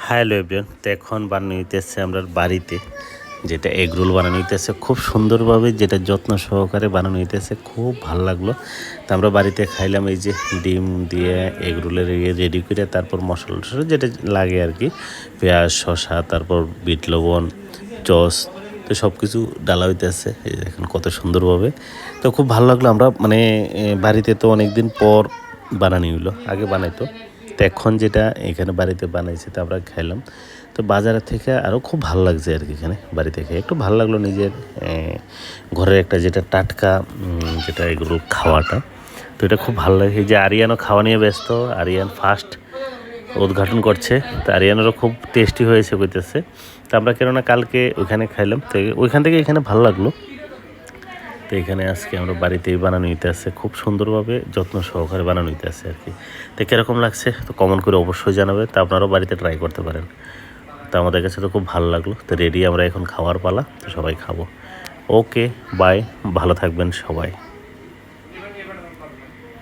Hello everyone, তো এখন বানানো হইতেছে আমরা বাড়িতে যেটা এগ রোল বানানো হইতেছে খুব সুন্দরভাবে, যেটা যত্ন সহকারে বানানো হইতেছে, খুব ভালো লাগলো। তো আমরা বাড়িতে খাইলাম এই যে ডিম দিয়ে এগ রোলের রেডি করে, তারপর মশলা টশলা যেটা লাগে আর কি, পেঁয়াজ শসা, তারপর বিট লবণ চস, তো সব কিছু ডালা হইতেছে। এই দেখেন কত সুন্দরভাবে, তো খুব ভালো লাগলো। আমরা মানে বাড়িতে তো অনেক দিন পর বানানি হইলো, আগে বানাইতো, তো এখন যেটা এখানে বাড়িতে বানাইছে তা আমরা খাইলাম। তো বাজারের থেকে আরও খুব ভালো লাগছে আর কি, এখানে বাড়িতে খেয়ে একটু ভালো লাগলো। নিজের ঘরের একটা যেটা টাটকা যেটা এগুলো খাওয়াটা, তো এটা খুব ভালো লাগে। এই যে আরিয়ানও খাওয়া নিয়ে ব্যস্ত, আরিয়ান ফার্স্ট উদ্ঘাটন করছে, তো আরিয়ানেরও খুব টেস্টি হয়েছে কইতেছে। তো আমরা কেননা কালকে ওইখানে খাইলাম, তো ওইখান থেকে এখানে ভালো লাগলো। তো এখানে আজকে আমরা বাড়িতেই বানানো নিতে আসছে, খুব সুন্দরভাবে যত্ন সহকারে বানানো নিতে আসছে আর কি। তো কীরকম লাগছে তো কমেন্ট করে অবশ্যই জানাবে, তা আপনারাও বাড়িতে ট্রাই করতে পারেন। তো আমাদের কাছে তো খুব ভালো লাগলো। তো রেডি, আমরা এখন খাওয়ার পালা, তো সবাই খাবো। ওকে, বাই, ভালো থাকবেন সবাই।